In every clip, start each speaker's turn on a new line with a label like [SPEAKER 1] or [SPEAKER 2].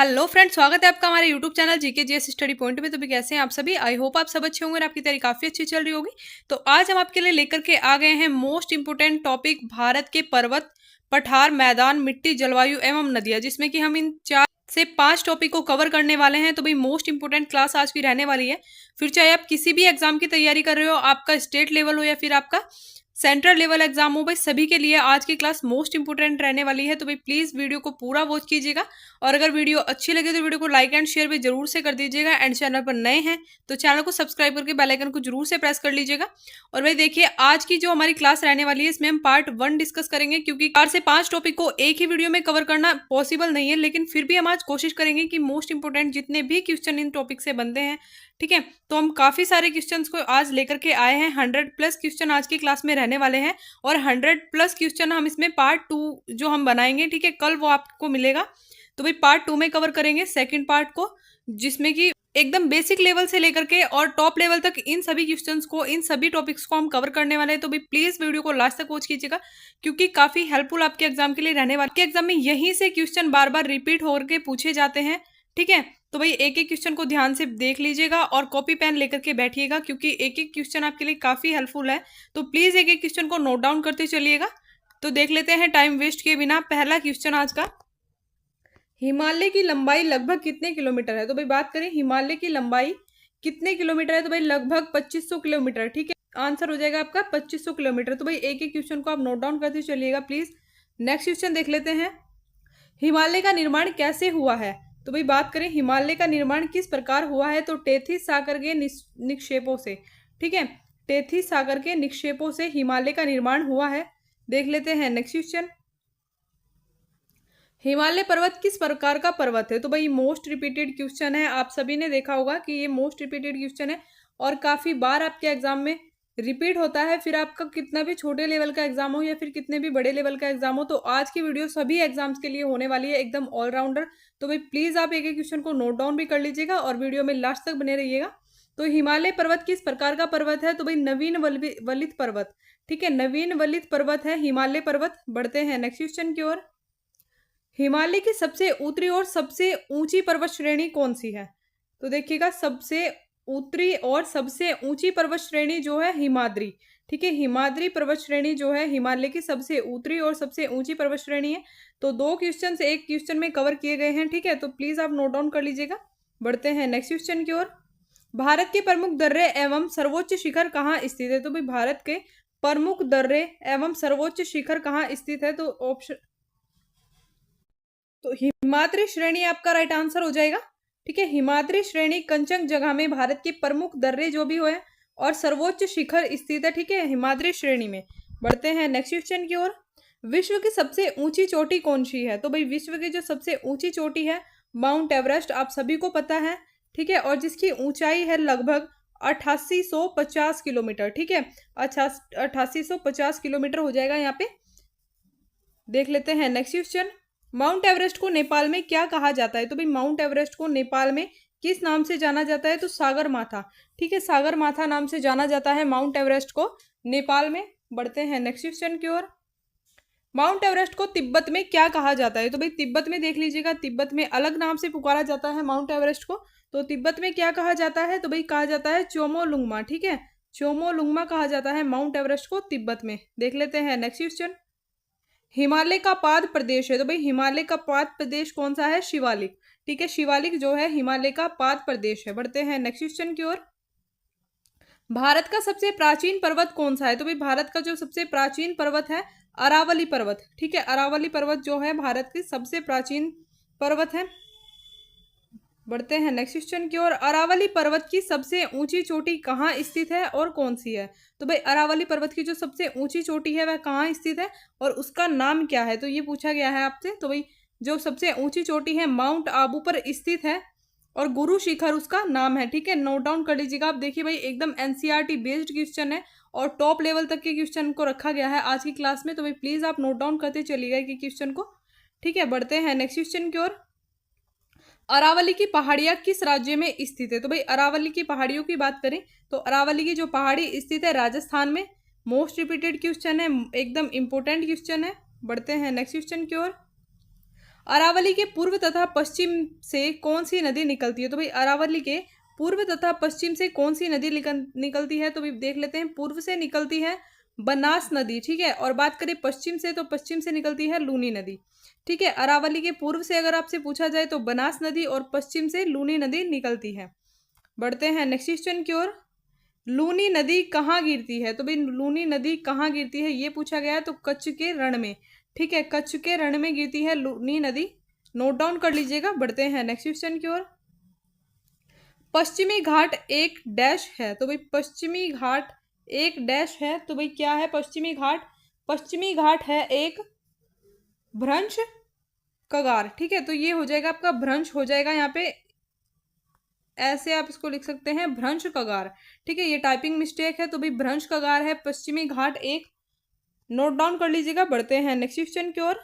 [SPEAKER 1] Hello friends, स्वागत है आपका हमारे YouTube channel GK GS study point में। तो भी कैसे हैं आप सभी? आई होप आप सब अच्छे होंगे और आपकी तैयारी काफ़ी अच्छी चल रही होगी। तो आज हम आपके लिए लेकर के आ गए हैं मोस्ट इंपोर्टेंट टॉपिक, भारत के पर्वत, पठार, मैदान, मिट्टी, जलवायु एवं नदियाँ, जिसमें कि हम इन 4 से 5 टॉपिक को कवर करने वाले हैं। तो भाई मोस्ट इंपोर्टेंट क्लास आज की रहने वाली है। फिर चाहे आप किसी भी एग्जाम की तैयारी कर रहे हो, आपका स्टेट लेवल हो या फिर आपका सेंट्रल लेवल एग्जाम हो, भाई सभी के लिए आज की क्लास मोस्ट इंपोर्टेंट रहने वाली है। तो भाई प्लीज वीडियो को पूरा वॉच कीजिएगा और अगर वीडियो अच्छी लगे तो वीडियो को लाइक एंड शेयर भी जरूर से कर दीजिएगा। एंड चैनल पर नए हैं तो चैनल को सब्सक्राइब करके बेल आइकन को जरूर से प्रेस कर लीजिएगा। और भाई देखिए, आज की जो हमारी क्लास रहने वाली है इसमें हम पार्ट 1 डिस्कस करेंगे, क्योंकि 4 से 5 टॉपिक को एक ही वीडियो में कवर करना पॉसिबल नहीं है, लेकिन फिर भी हम आज कोशिश करेंगे कि मोस्ट इंपोर्टेंट जितने भी क्वेश्चन इन टॉपिक से बनते हैं, ठीक है। तो हम काफी सारे क्वेश्चंस को आज लेकर के आए हैं। 100+ क्वेश्चन आज की क्लास में रहने वाले हैं और 100+ क्वेश्चन हम इसमें पार्ट 2 जो हम बनाएंगे, ठीक है, कल वो आपको मिलेगा। तो भाई पार्ट 2 में कवर करेंगे सेकंड पार्ट को, जिसमें कि एकदम बेसिक लेवल से लेकर के और टॉप लेवल तक इन सभी क्वेश्चंस को, इन सभी टॉपिक्स को हम कवर करने वाले हैं। तो भाई प्लीज वीडियो को लास्ट तक वॉच कीजिएगा, क्योंकि काफी हेल्पफुल आपके एग्जाम के लिए रहने वाले। आपके एग्जाम में यहीं से क्वेश्चन बार बार रिपीट होकर पूछे जाते हैं, ठीक है। तो भाई एक एक क्वेश्चन को ध्यान से देख लीजिएगा और कॉपी पेन लेकर के बैठिएगा, क्योंकि एक एक क्वेश्चन आपके लिए काफी हेल्पफुल है। तो प्लीज एक एक क्वेश्चन को नोट डाउन करते चलिएगा। तो देख लेते हैं टाइम वेस्ट किए बिना पहला क्वेश्चन आज का। हिमालय की लंबाई लगभग कितने किलोमीटर है? तो भाई बात करें हिमालय की लंबाई कितने किलोमीटर है, तो भाई लगभग 2500 किलोमीटर, ठीक है। आंसर हो जाएगा आपका 2500 किलोमीटर। तो भाई एक एक क्वेश्चन को आप नोट डाउन करते चलिएगा प्लीज। नेक्स्ट क्वेश्चन देख लेते हैं। हिमालय का निर्माण कैसे हुआ है? तो भाई बात करें हिमालय का निर्माण किस प्रकार हुआ है, तो टेथीस सागर के निक्षेपों से, ठीक है। टेथीस सागर के निक्षेपों से हिमालय का निर्माण हुआ है। देख लेते हैं नेक्स्ट क्वेश्चन। हिमालय पर्वत किस प्रकार का पर्वत है? तो भाई मोस्ट रिपीटेड क्वेश्चन है, आप सभी ने देखा होगा कि ये मोस्ट रिपीटेड क्वेश्चन है और काफी बार आपके एग्जाम में रिपीट होता है। फिर आपका कितना भी छोटे लेवल का एग्जाम हो या फिर कितने भी बड़े लेवल का एग्जाम हो, तो आज की वीडियो सभी एग्जाम्स के लिए होने वाली है, एकदम ऑलराउंडर। तो भाई प्लीज आप एक एक क्वेश्चन को नोट डाउन भी कर लीजिएगा और वीडियो में लास्ट तक बने रहिएगा। तो हिमालय पर्वत किस प्रकार का पर्वत है? तो भाई नवीन वलित पर्वत, ठीक है, नवीन वलित पर्वत है हिमालय पर्वत। बढ़ते हैं नेक्स्ट क्वेश्चन की ओर। हिमालय की सबसे उत्तरी और सबसे ऊंची पर्वत श्रेणी कौन सी है? तो देखिएगा, सबसे उत्तरी और सबसे ऊंची पर्वत श्रेणी जो है हिमाद्री, ठीक है। हिमाद्री पर्वत श्रेणी जो है हिमालय की सबसे उत्तरी और सबसे ऊंची पर्वत श्रेणी है। तो 2 क्वेश्चन एक क्वेश्चन में कवर किए गए हैं, ठीक है। तो प्लीज आप नोट डाउन कर लीजिएगा। बढ़ते हैं नेक्स्ट क्वेश्चन की ओर। भारत के प्रमुख दर्रे एवं सर्वोच्च शिखर कहाँ स्थित है? तो भाई भारत के प्रमुख दर्रे एवं सर्वोच्च शिखर कहाँ स्थित है? तो ऑप्शन, तो हिमाद्री श्रेणी आपका राइट आंसर हो जाएगा, ठीक है। हिमाद्री श्रेणी कंचनजंगा में भारत के प्रमुख दर्रे जो भी हुए और सर्वोच्च शिखर स्थित है, ठीक है, हिमाद्री श्रेणी में। बढ़ते हैं नेक्स्ट क्वेश्चन की ओर। विश्व की सबसे ऊंची चोटी कौन सी है? तो भाई विश्व की जो सबसे ऊंची चोटी है माउंट एवरेस्ट, आप सभी को पता है, ठीक है, और जिसकी ऊंचाई है लगभग 8850 किलोमीटर, ठीक है। 8850 किलोमीटर हो जाएगा यहाँ पे। देख लेते हैं नेक्स्ट क्वेश्चन। माउंट एवरेस्ट को नेपाल में क्या कहा जाता है? तो भाई माउंट एवरेस्ट को नेपाल में किस नाम से जाना जाता है? तो सागर माथा, ठीक है, सागर माथा नाम से जाना जाता है माउंट एवरेस्ट को नेपाल में। बढ़ते हैं नेक्स्ट क्वेश्चन की ओर। माउंट एवरेस्ट को तिब्बत में क्या कहा जाता है? तो भाई तिब्बत में देख लीजिएगा, तिब्बत में अलग नाम से पुकारा जाता है माउंट एवरेस्ट को। तो तिब्बत में क्या कहा जाता है? तो भाई कहा जाता है चोमोलुंगमा, ठीक है, चोमोलुंगमा कहा जाता है माउंट एवरेस्ट को तिब्बत में। देख लेते हैं नेक्स्ट क्वेश्चन। हिमालय का पाद प्रदेश है, तो भाई हिमालय का पाद प्रदेश कौन सा है? शिवालिक, ठीक है, शिवालिक जो है हिमालय का पाद प्रदेश है। बढ़ते हैं नेक्स्ट क्वेश्चन की ओर। भारत का सबसे प्राचीन पर्वत कौन सा है? तो भाई भारत का जो सबसे प्राचीन पर्वत है अरावली पर्वत, ठीक है, अरावली पर्वत जो है भारत की सबसे प्राचीन पर्वत है। बढ़ते हैं नेक्स्ट क्वेश्चन की ओर। अरावली पर्वत की सबसे ऊंची चोटी कहाँ स्थित है और कौन सी है? तो भाई अरावली पर्वत की जो सबसे ऊंची चोटी है वह कहाँ स्थित है और उसका नाम क्या है? तो ये पूछा गया है आपसे। तो भाई जो सबसे ऊंची चोटी है माउंट आबू पर स्थित है और गुरु शिखर उसका नाम है, ठीक है, नोट डाउन कर लीजिएगा आप। देखिए भाई एकदम एनसीईआरटी बेस्ड क्वेश्चन है और टॉप लेवल तक के क्वेश्चन को रखा गया है आज की क्लास में। तो भाई प्लीज आप नोट डाउन करते चलिएगा कि क्वेश्चन को, ठीक है। बढ़ते हैं नेक्स्ट क्वेश्चन की ओर। अरावली की पहाड़ियां किस राज्य में स्थित है? तो भाई अरावली की पहाड़ियों की बात करें तो अरावली की जो पहाड़ी स्थित है राजस्थान में। मोस्ट रिपीटेड क्वेश्चन है, एकदम इंपॉर्टेंट क्वेश्चन है। बढ़ते हैं नेक्स्ट क्वेश्चन की ओर। अरावली के पूर्व तथा पश्चिम से कौन सी नदी निकलती है? तो भाई अरावली के पूर्व तथा पश्चिम से कौन सी नदी निकलती है? तो भाई देख लेते हैं। पूर्व से निकलती है बनास नदी, ठीक है। और बात करें पश्चिम से, तो पश्चिम से निकलती है लूनी नदी, ठीक है। अरावली के पूर्व से अगर आपसे पूछा जाए तो बनास नदी, और पश्चिम से लूनी नदी निकलती है। बढ़ते हैं नेक्स्ट क्वेश्चन की ओर। लूनी नदी कहाँ गिरती है? तो भाई लूनी नदी कहाँ गिरती है ये पूछा गया है, तो कच्छ के रण में, ठीक है। कच्छ के रण में गिरती है लूनी नदी, नोट डाउन कर लीजिएगा। बढ़ते हैं नेक्स्ट क्वेश्चन की ओर। पश्चिमी घाट एक डैश है? तो भाई पश्चिमी घाट एक डैश है, तो भाई क्या है पश्चिमी घाट? पश्चिमी घाट है एक भ्रंश कगार, ठीक है। तो ये हो जाएगा आपका भ्रंश हो जाएगा, यहाँ पे ऐसे आप इसको लिख सकते हैं भ्रंश कगार, ठीक है। ये टाइपिंग मिस्टेक है, तो भाई भ्रंश कगार है पश्चिमी घाट एक, नोट डाउन कर लीजिएगा। बढ़ते हैं नेक्स्ट क्वेश्चन की ओर।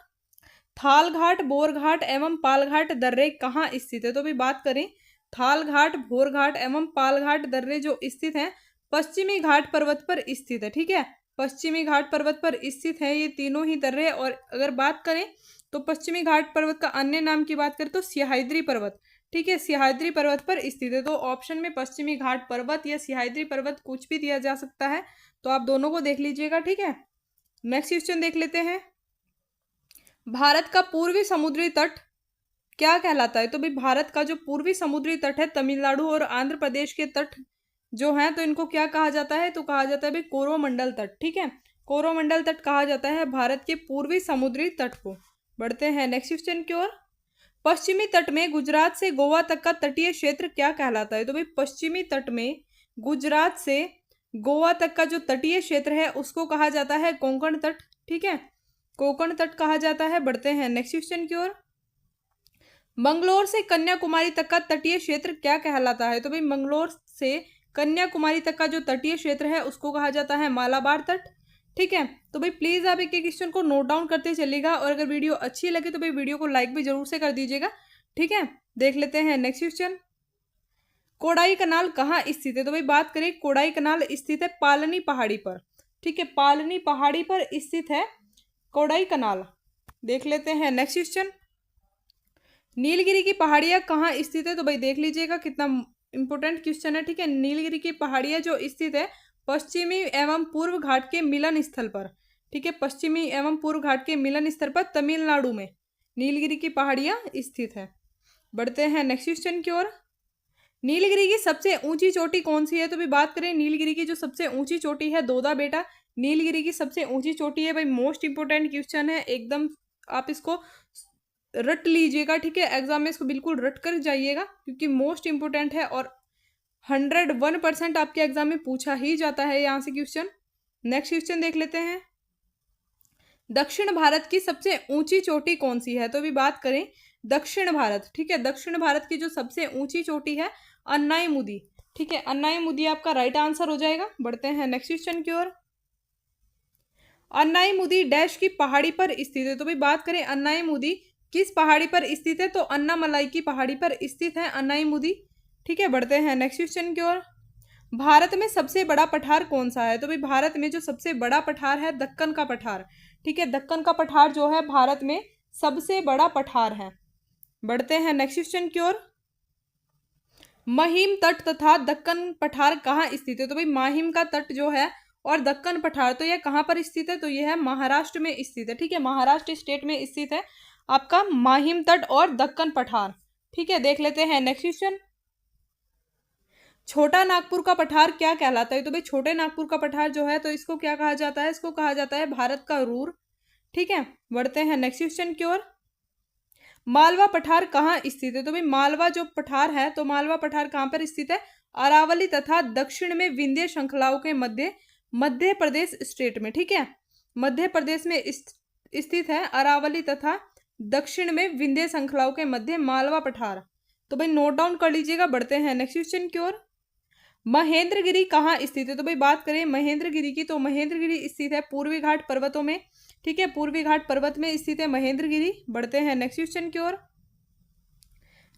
[SPEAKER 1] थाल घाट, बोर घाट एवं पाल घाट दर्रे कहाँ स्थित है? तो भाई बात करें थाल घाट, भोर घाट एवं पाल घाट दर्रे जो स्थित हैं पश्चिमी घाट पर्वत पर स्थित है, ठीक है। पश्चिमी घाट पर्वत पर स्थित है ये तीनों ही दर्रे। और अगर बात करें तो पश्चिमी घाट पर्वत का अन्य नाम की बात करें तो सह्याद्री पर्वत, ठीक है। सह्याद्री पर्वत पर स्थित है। तो ऑप्शन में पश्चिमी घाट पर्वत या सह्याद्री पर्वत कुछ भी दिया जा सकता है, तो आप दोनों को देख लीजिएगा, ठीक है। नेक्स्ट क्वेश्चन देख लेते हैं। भारत का पूर्वी समुद्री तट क्या कहलाता है? तो भाई भारत का जो पूर्वी समुद्री तट है तमिलनाडु और आंध्र प्रदेश के तट जो हैं, तो इनको क्या कहा जाता है? तो कहा जाता है भाई कोरोमंडल तट, ठीक है। कोरोमंडल तट कहा जाता है भारत के पूर्वी समुद्री तट को। बढ़ते हैं नेक्स्ट क्वेश्चन की ओर। पश्चिमी तट में गुजरात से गोवा तक का तटीय क्षेत्र क्या कहलाता है? तो भाई पश्चिमी तट में गुजरात से गोवा तक का जो तटीय क्षेत्र है उसको कहा जाता है कोंकण तट, ठीक है। कोंकण तट कहा जाता है। बढ़ते हैं नेक्स्ट क्वेश्चन की ओर। मंगलोर से कन्याकुमारी तक का तटीय क्षेत्र क्या कहलाता है? तो भाई मंगलोर से कन्याकुमारी तक का जो तटीय क्षेत्र है उसको कहा जाता है मालाबार तट, ठीक है। तो भाई प्लीज आप एक एक क्वेश्चन को नोट डाउन करते चलिएगा, और अगर वीडियो अच्छी लगे तो भाई वीडियो को लाइक भी जरूर से कर दीजिएगा, ठीक है। देख लेते हैं नेक्स्ट क्वेश्चन। कोडाई कनाल कहाँ स्थित है? तो भाई बात करें कोडाई कनाल स्थित है पालनी पहाड़ी पर, ठीक है। पालनी पहाड़ी पर स्थित है कोडाई कनाल। देख लेते हैं नेक्स्ट क्वेश्चन। नीलगिरी की पहाड़ियाँ कहाँ स्थित है? तो भाई देख लीजिएगा कितना इंपॉर्टेंट क्वेश्चन है, ठीक है। नीलगिरी की पहाड़ियाँ जो स्थित है पश्चिमी एवं पूर्व घाट के मिलन स्थल पर, ठीक है। पश्चिमी एवं पूर्व घाट के मिलन स्थल पर तमिलनाडु में नीलगिरी की पहाड़ियाँ स्थित है। बढ़ते हैं नेक्स्ट क्वेश्चन की ओर। नीलगिरी की सबसे ऊंची चोटी कौन सी है? तो भी बात करें नीलगिरी की जो सबसे ऊंची चोटी है दोदा बेटा नीलगिरी की सबसे ऊंची चोटी है। भाई मोस्ट इंपोर्टेंट क्वेश्चन है, एकदम आप इसको रट लीजिएगा, ठीक है। एग्जाम में इसको बिल्कुल रट कर जाइएगा क्योंकि मोस्ट इंपोर्टेंट है और 101% आपके एग्जाम में पूछा ही जाता है यहाँ से क्वेश्चन। नेक्स्ट क्वेश्चन देख लेते हैं। दक्षिण भारत की सबसे ऊंची चोटी कौन सी है? तो अभी बात करें दक्षिण भारत, ठीक है। दक्षिण भारत की जो सबसे ऊंची चोटी है अन्नाईमुदी, ठीक है। अन्नाईमुदी आपका राइट आंसर हो जाएगा। बढ़ते हैं नेक्स्ट क्वेश्चन की ओर। अन्नाईमुदी डैश की पहाड़ी पर स्थित है? तो भाई बात करें अन्नाईमुदी किस पहाड़ी पर स्थित है? तो अन्नामलाई की पहाड़ी पर स्थित है अन्नाईमुदी, ठीक है। बढ़ते हैं नेक्स्ट क्वेश्चन की ओर। भारत में सबसे बड़ा पठार कौन सा है? तो भाई भारत में जो सबसे बड़ा पठार है दक्कन का पठार, ठीक है। दक्कन का पठार जो है भारत में सबसे बड़ा पठार है। बढ़ते हैं नेक्स्ट क्वेश्चन की ओर। महिम तट तथा दक्कन पठार कहाँ स्थित है? तो भाई माहिम का तट जो है और दक्कन पठार तो यह कहाँ पर स्थित है? तो यह है महाराष्ट्र में स्थित है, ठीक है। महाराष्ट्र स्टेट में स्थित है आपका माहिम तट और दक्कन पठार, ठीक है। देख लेते हैं नेक्स्ट क्वेश्चन। छोटा नागपुर का पठार क्या कहलाता है? तो भाई छोटे नागपुर का पठार जो है तो इसको क्या कहा जाता है? इसको कहा जाता है भारत का रूर, ठीक है। बढ़ते हैं नेक्स्ट क्वेश्चन की ओर। मालवा पठार कहाँ स्थित है? तो भाई मालवा जो पठार है तो मालवा पठार कहाँ पर स्थित है? अरावली तथा दक्षिण में विंध्य श्रृंखलाओं के मध्य प्रदेश स्टेट में, ठीक है। मध्य प्रदेश में स्थित है अरावली तथा दक्षिण में विंध्य श्रृंखलाओं के मध्य मालवा पठार। तो भाई नोट डाउन कर लीजिएगा। बढ़ते हैं नेक्स्ट क्वेश्चन की ओर। महेंद्रगिरी कहाँ स्थित है? तो भाई बात करें महेंद्रगिरी की तो महेंद्रगिरी स्थित है पूर्वी घाट पर्वतों में, ठीक है। पूर्वी घाट पर्वत में स्थित है महेंद्रगिरी। बढ़ते हैं नेक्स्ट क्वेश्चन की ओर।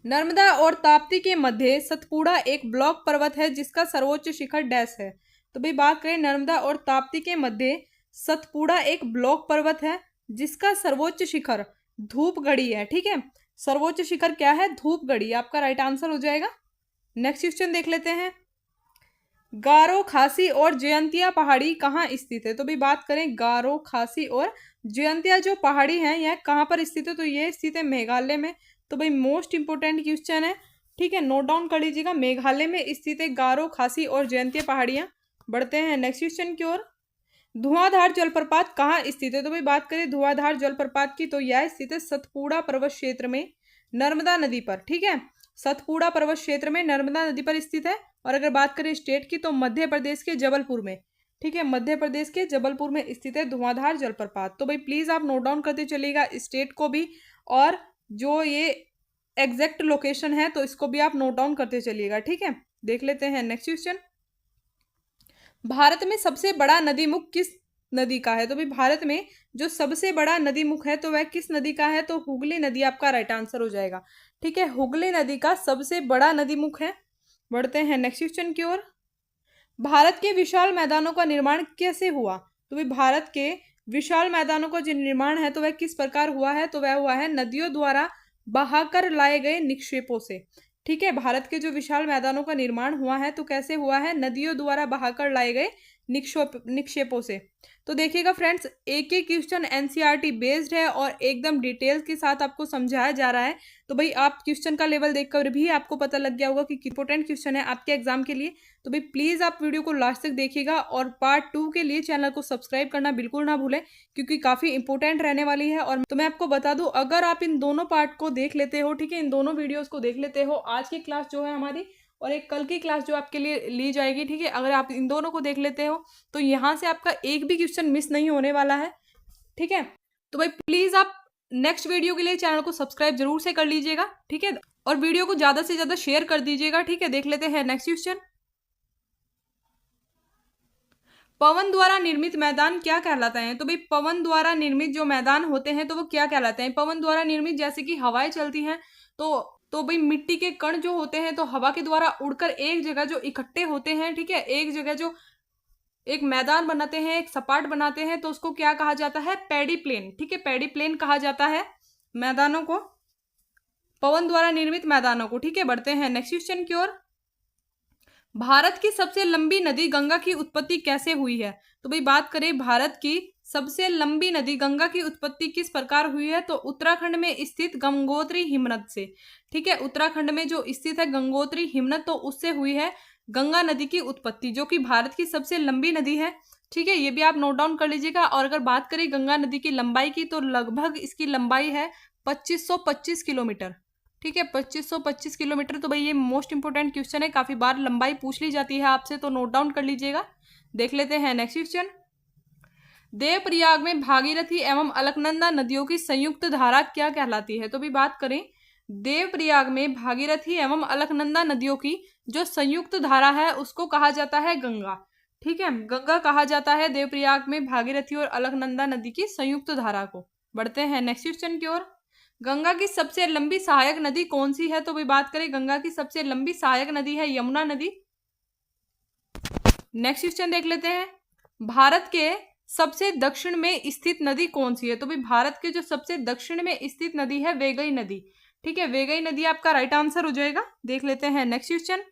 [SPEAKER 1] नर्मदा और ताप्ती के मध्य सतपुड़ा एक ब्लॉक पर्वत है जिसका सर्वोच्च शिखर डैश है। तो भाई बात करें नर्मदा और ताप्ती के मध्य सतपुड़ा एक ब्लॉक पर्वत है जिसका सर्वोच्च शिखर धूपगढ़ी है, ठीक है। सर्वोच्च शिखर क्या है? धूपगढ़ी, आपका राइट आंसर हो जाएगा। नेक्स्ट क्वेश्चन देख लेते हैं। गारो, खासी और जयंतिया पहाड़ी कहाँ स्थित है? तो भाई बात करें गारो, खासी और जयंतिया जो पहाड़ी है यह कहाँ पर स्थित है? तो ये स्थित है मेघालय में। तो भाई मोस्ट इंपोर्टेंट क्वेश्चन है, ठीक है, नोट डाउन कर लीजिएगा। मेघालय में स्थित है गारो, खासी और जयंतिया पहाड़ियाँ। बढ़ते हैं नेक्स्ट क्वेश्चन की ओर। धुआंधार जलप्रपात कहाँ स्थित है? तो भाई बात करें धुआंधार जलप्रपात की तो यह स्थित है सतपुड़ा पर्वत क्षेत्र में, नर्मदा नदी पर, ठीक है। सतपुड़ा पर्वत क्षेत्र में नर्मदा नदी पर स्थित है। और अगर बात करें स्टेट की तो मध्य प्रदेश के जबलपुर में, ठीक है, मध्य प्रदेश के जबलपुर में स्थित है धुआंधार जलप्रपात। तो भाई प्लीज आप नोट डाउन करते चलिएगा स्टेट को भी, और जो ये एग्जैक्ट लोकेशन है तो इसको भी आप नोट डाउन करते चलिएगा, ठीक है। देख लेते हैं नेक्स्ट क्वेश्चन। भारत में सबसे बड़ा नदी मुख किस नदी का है? तो भाई भारत में जो सबसे बड़ा नदी मुख है तो वह किस नदी का है? तो हुगली नदी आपका राइट आंसर हो जाएगा, ठीक है। हुगली नदी का सबसे बड़ा नदी मुख है। बढ़ते हैं नेक्स्ट क्वेश्चन की ओर। भारत के विशाल मैदानों का निर्माण कैसे हुआ? तो भाई भारत के विशाल मैदानों का जो निर्माण है तो वह किस प्रकार हुआ है? तो वह हुआ है नदियों द्वारा बहाकर लाए गए निक्षेपों से, ठीक है। भारत के जो विशाल मैदानों का निर्माण हुआ है तो कैसे हुआ है? नदियों द्वारा बहाकर लाए गए निक्षेपों से। तो देखिएगा फ्रेंड्स, एक एक क्वेश्चन एनसीईआरटी बेस्ड है और एकदम डिटेल्स के साथ आपको समझाया जा रहा है। तो भाई आप क्वेश्चन का लेवल देखकर भी आपको पता लग गया होगा कि इंपॉर्टेंट क्वेश्चन है आपके एग्जाम के लिए। तो भाई प्लीज आप वीडियो को लास्ट तक देखिएगा और पार्ट 2 के लिए चैनल को सब्सक्राइब करना बिल्कुल ना भूलें, क्योंकि काफी इंपॉर्टेंट रहने वाली है। और तो मैं आपको बता दूं, अगर आप इन दोनों पार्ट को देख लेते हो, ठीक है, इन दोनों वीडियोस को देख लेते हो, आज की क्लास जो है हमारी और एक कल की क्लास जो आपके लिए ली जाएगी, ठीक है, अगर आप इन दोनों को देख लेते हो तो यहाँ से आपका एक भी क्वेश्चन मिस नहीं होने वाला है, ठीक है। तो भाई प्लीज आप नेक्स्ट वीडियो के लिए चैनल को सब्सक्राइब जरूर से कर लीजिएगा, ठीक है, और वीडियो को ज्यादा से ज्यादा शेयर कर दीजिएगा, ठीक है। देख लेते हैं नेक्स्ट क्वेश्चन। पवन द्वारा निर्मित मैदान क्या कहलाता है? तो भाई पवन द्वारा निर्मित जो मैदान होते हैं तो वो क्या कहलाते हैं? पवन द्वारा निर्मित जैसे कि हवाएं चलती हैं तो भाई मिट्टी के कण जो होते हैं तो हवा के द्वारा उड़कर एक जगह जो इकट्ठे होते हैं, ठीक है, एक जगह जो एक मैदान बनाते हैं, एक सपाट बनाते हैं, तो उसको क्या कहा जाता है? पैडी प्लेन, ठीक है, पैडी प्लेन कहा जाता है मैदानों को, पवन द्वारा निर्मित मैदानों को, ठीक है। बढ़ते हैं नेक्स्ट क्वेश्चन की ओर। भारत की सबसे लंबी नदी गंगा की उत्पत्ति कैसे हुई है? तो भाई बात करें भारत की सबसे लंबी नदी गंगा की उत्पत्ति किस प्रकार हुई है? तो उत्तराखंड में स्थित गंगोत्री हिमनद से, ठीक है, उत्तराखंड में जो स्थित है गंगोत्री हिमनद तो उससे हुई है गंगा नदी की उत्पत्ति, जो कि भारत की सबसे लंबी नदी है, ठीक है। ये भी आप नोट डाउन कर लीजिएगा। और अगर बात करें गंगा नदी की लंबाई की तो लगभग इसकी लंबाई है 2525 किलोमीटर, ठीक है, 2525 किलोमीटर। तो भाई ये मोस्ट इंपोर्टेंट क्वेश्चन है, काफी बार लंबाई पूछ ली जाती है आपसे, तो नोट डाउन कर लीजिएगा। देख लेते हैं नेक्स्ट क्वेश्चन। देवप्रयाग में भागीरथी एवं अलकनंदा नदियों की संयुक्त धारा क्या कहलाती है? तो भी बात करें देवप्रयाग में भागीरथी एवं अलकनंदा नदियों की जो संयुक्त धारा है उसको कहा जाता है गंगा, ठीक है, गंगा कहा जाता है देवप्रयाग में भागीरथी और अलकनंदा नदी की संयुक्त धारा को। बढ़ते हैं नेक्स्ट क्वेश्चन की ओर। गंगा की सबसे लंबी सहायक नदी कौन सी है? तो भी बात करें गंगा की सबसे लंबी सहायक नदी है यमुना नदी। नेक्स्ट क्वेश्चन देख लेते हैं। भारत के सबसे दक्षिण में स्थित नदी कौन सी है? तो भी भारत के जो सबसे दक्षिण में स्थित नदी है वेगई नदी, ठीक है, वेगई नदी आपका राइट आंसर हो जाएगा। देख लेते हैं नेक्स्ट क्वेश्चन।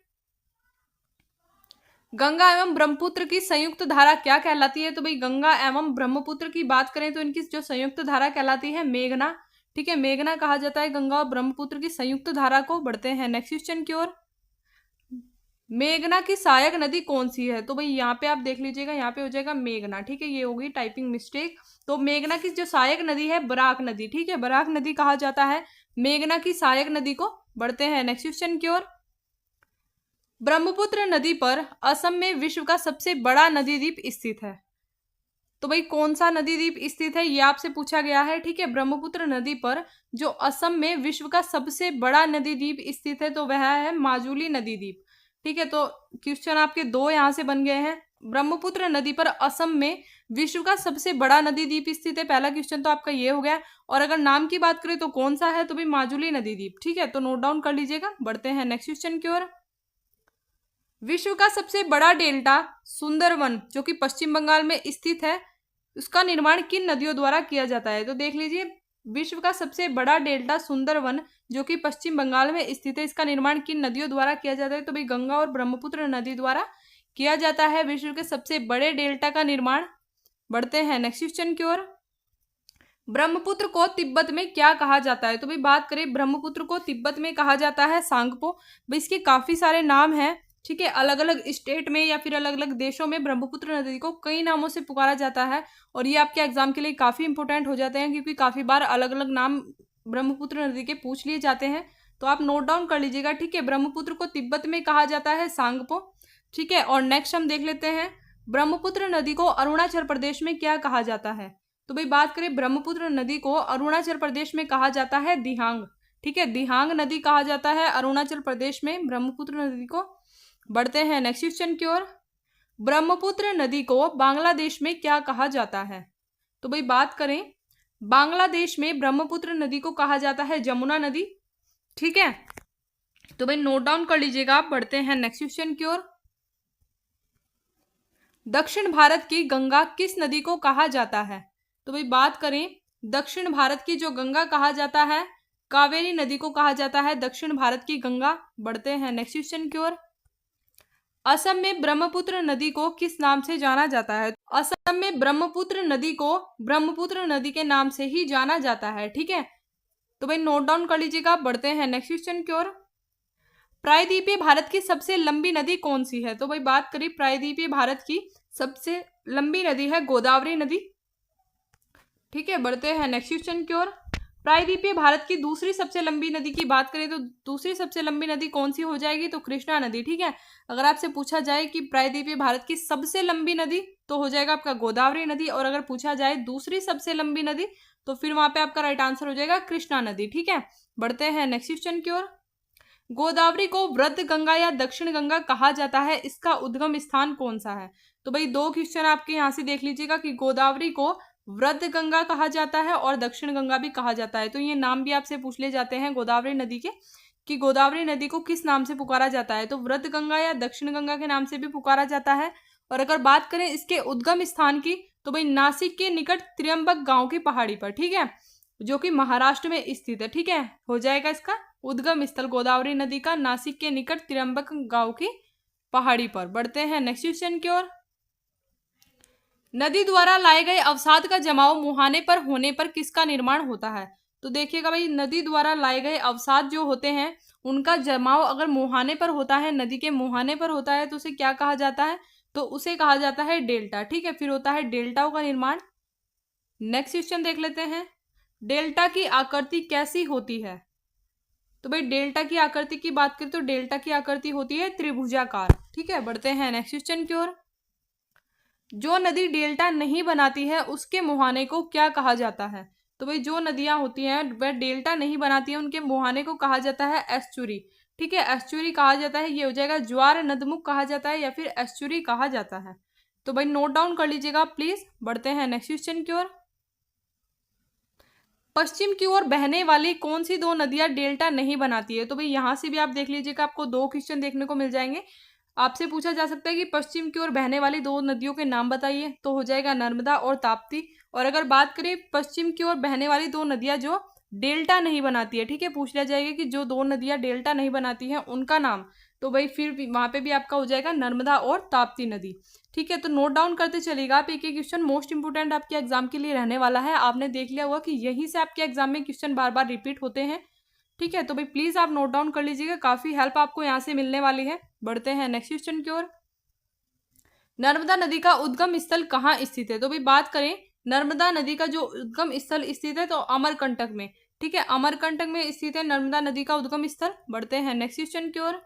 [SPEAKER 1] गंगा एवं ब्रह्मपुत्र की संयुक्त धारा क्या कहलाती है? तो भाई गंगा एवं ब्रह्मपुत्र की बात करें तो इनकी जो संयुक्त धारा कहलाती है मेघना, ठीक है, मेघना कहा जाता है गंगा और ब्रह्मपुत्र की संयुक्त धारा को। बढ़ते हैं नेक्स्ट क्वेश्चन की ओर। मेघना की सहायक नदी कौन सी है? तो भाई यहाँ पे आप देख लीजिएगा, यहाँ पे हो जाएगा मेघना, ठीक है, ये होगी टाइपिंग मिस्टेक। तो मेघना की जो सहायक नदी है बराक नदी, ठीक है, बराक नदी कहा जाता है मेघना की सहायक नदी को। बढ़ते हैं नेक्स्ट क्वेश्चन की ओर। ब्रह्मपुत्र नदी पर असम में विश्व का सबसे बड़ा नदी द्वीप स्थित है। तो भाई कौन सा नदी द्वीप स्थित है ये आपसे पूछा गया है, ठीक है। ब्रह्मपुत्र नदी पर जो असम में विश्व का सबसे बड़ा नदी द्वीप स्थित है तो वह है माजुली नदी द्वीप, ठीक है। तो क्वेश्चन आपके दो यहाँ से बन गए हैं। ब्रह्मपुत्र नदी पर असम में विश्व का सबसे बड़ा नदी द्वीप स्थित है, पहला क्वेश्चन तो आपका ये हो गया। और अगर नाम की बात करें तो कौन सा है? तो भाई माजुली नदी द्वीप, ठीक है, तो नोट डाउन कर लीजिएगा। बढ़ते हैं नेक्स्ट क्वेश्चन की ओर। विश्व का सबसे बड़ा डेल्टा सुंदरवन जो कि पश्चिम बंगाल में स्थित है, उसका निर्माण किन नदियों द्वारा किया जाता है? तो देख लीजिए, विश्व का सबसे बड़ा डेल्टा सुंदरवन जो कि पश्चिम बंगाल में स्थित है, इसका निर्माण किन नदियों द्वारा किया जाता है? तो भाई गंगा और ब्रह्मपुत्र नदी द्वारा किया जाता है विश्व के सबसे बड़े डेल्टा का निर्माण। बढ़ते हैं नेक्स्ट क्वेश्चन की ओर। ब्रह्मपुत्र को तिब्बत में क्या कहा जाता है? तो भाई बात करें ब्रह्मपुत्र को तिब्बत में कहा जाता है सांगपो। भाई इसके काफी सारे नाम हैं, ठीक है। अलग अलग स्टेट में या फिर अलग अलग देशों में ब्रह्मपुत्र नदी को कई नामों से पुकारा जाता है और ये आपके एग्जाम के लिए काफी इंपॉर्टेंट हो जाते हैं क्योंकि काफी बार अलग अलग नाम ब्रह्मपुत्र नदी के पूछ लिए जाते हैं, तो आप नोट डाउन कर लीजिएगा, ठीक है। ब्रह्मपुत्र को तिब्बत में कहा जाता है सांगपो, ठीक है। और नेक्स्ट हम देख लेते हैं ब्रह्मपुत्र नदी को अरुणाचल प्रदेश में क्या कहा जाता है? तो भाई बात करें ब्रह्मपुत्र नदी को अरुणाचल प्रदेश में कहा जाता है दिहांग, ठीक है। दिहांग नदी कहा जाता है अरुणाचल प्रदेश में ब्रह्मपुत्र नदी को। बढ़ते हैं नेक्स्ट क्वेश्चन की ओर। ब्रह्मपुत्र नदी को बांग्लादेश में क्या कहा जाता है? तो भाई बात करें बांग्लादेश में ब्रह्मपुत्र नदी को कहा जाता है जमुना नदी, ठीक है। तो भाई नोट डाउन कर लीजिएगा आप। बढ़ते हैं नेक्स्ट क्वेश्चन की ओर। दक्षिण भारत की गंगा किस नदी को कहा जाता है? तो भाई बात करें दक्षिण भारत की जो गंगा कहा जाता है कावेरी नदी को कहा जाता है दक्षिण भारत की गंगा। बढ़ते हैं नेक्स्ट क्वेश्चन की ओर। असम में ब्रह्मपुत्र नदी को किस नाम से जाना जाता है? असम में ब्रह्मपुत्र नदी को ब्रह्मपुत्र नदी के नाम से ही जाना जाता है, ठीक है। तो भाई नोट डाउन कर लीजिएगा। बढ़ते हैं नेक्स्ट क्वेश्चन की ओर। प्रायद्वीपीय भारत की सबसे लंबी नदी कौन सी है? तो भाई बात करें प्रायद्वीपीय भारत की सबसे लंबी नदी है गोदावरी नदी, ठीक है। बढ़ते हैं नेक्स्ट क्वेश्चन की ओर। प्रायद्वीपीय भारत की दूसरी सबसे लंबी नदी की बात करें तो दूसरी सबसे लंबी नदी कौन सी हो जाएगी? तो कृष्णा नदी, ठीक है। अगर आपसे पूछा जाए कि प्रायद्वीपीय भारत की सबसे लंबी नदी तो हो जाएगा आपका गोदावरी नदी, और अगर पूछा जाए दूसरी सबसे लंबी नदी तो फिर वहां पे आपका राइट आंसर हो जाएगा कृष्णा नदी, ठीक है। बढ़ते हैं नेक्स्ट क्वेश्चन की ओर। गोदावरी को वृद्ध गंगा या दक्षिण गंगा कहा जाता है, इसका उद्गम स्थान कौन सा है? तो भाई दो क्वेश्चन आपके यहाँ से देख लीजिएगा कि गोदावरी को वृद्ध गंगा कहा जाता है और दक्षिण गंगा भी कहा जाता है, तो ये नाम भी आपसे पूछ ले जाते हैं गोदावरी नदी के कि गोदावरी नदी को किस नाम से पुकारा जाता है? तो वृद्ध गंगा या दक्षिण गंगा के नाम से भी पुकारा जाता है। और अगर बात करें इसके उद्गम स्थान की तो भाई नासिक के निकट त्र्यंबक गांव की पहाड़ी पर, ठीक है, जो कि महाराष्ट्र में स्थित है, ठीक है। हो जाएगा इसका उद्गम स्थल गोदावरी नदी का नासिक के निकट त्र्यंबक गांव की पहाड़ी पर। बढ़ते हैं नेक्स्ट क्वेश्चन की ओर। नदी द्वारा लाए गए अवसाद का जमाव मुहाने पर होने पर किसका निर्माण होता है? तो देखिएगा भाई नदी द्वारा लाए गए अवसाद जो होते हैं उनका जमाव अगर मुहाने पर होता है, नदी के मुहाने पर होता है, तो उसे क्या कहा जाता है? तो उसे कहा जाता है डेल्टा, ठीक है। फिर होता है डेल्टाओं का निर्माण। नेक्स्ट क्वेश्चन देख लेते हैं। डेल्टा की आकृति कैसी होती है? तो भाई डेल्टा की आकृति की बात करें तो डेल्टा की आकृति होती है त्रिभुजाकार, ठीक है। बढ़ते हैं नेक्स्ट क्वेश्चन की ओर। जो नदी डेल्टा नहीं बनाती है उसके मुहाने को क्या कहा जाता है? तो भाई जो नदियां होती हैं वह डेल्टा नहीं बनाती है उनके मुहाने को कहा जाता है एस्चुरी, ठीक है। एस्चुरी कहा जाता है, ये हो जाएगा ज्वार नदमुख कहा जाता है या फिर एस्चुरी कहा जाता है। तो भाई नोट डाउन कर लीजिएगा प्लीज। बढ़ते हैं नेक्स्ट क्वेश्चन की ओर। पश्चिम की ओर बहने वाली कौन सी दो नदियां डेल्टा नहीं बनाती है? तो भाई यहां से भी आप देख लीजिएगा, आपको दो क्वेश्चन देखने को मिल जाएंगे। आपसे पूछा जा सकता है कि पश्चिम की ओर बहने वाली दो नदियों के नाम बताइए, तो हो जाएगा नर्मदा और ताप्ती। और अगर बात करें पश्चिम की ओर बहने वाली दो नदियां जो डेल्टा नहीं बनाती है, ठीक है, पूछ लिया जाएगा कि जो दो नदियां डेल्टा नहीं बनाती हैं उनका नाम, तो भाई फिर वहां पे भी आपका हो जाएगा नर्मदा और ताप्ती नदी, ठीक है। तो नोट डाउन करते चलिएगा आप। एक एक क्वेश्चन मोस्ट इंपोर्टेंट आपके एग्जाम के लिए रहने वाला है। आपने देख लिया होगा कि यहीं से आपके एग्जाम में क्वेश्चन बार बार रिपीट होते हैं, ठीक है। तो भाई प्लीज आप नोट डाउन कर लीजिएगा, काफी हेल्प आपको यहाँ से मिलने वाली है। बढ़ते हैं नेक्स्ट क्वेश्चन की ओर। नर्मदा नदी का उद्गम स्थल कहाँ स्थित है? तो भाई बात करें नर्मदा नदी का जो उद्गम स्थल स्थित है तो अमरकंटक में, ठीक है, अमरकंटक में स्थित है नर्मदा नदी का उद्गम स्थल। बढ़ते हैं नेक्स्ट क्वेश्चन की ओर।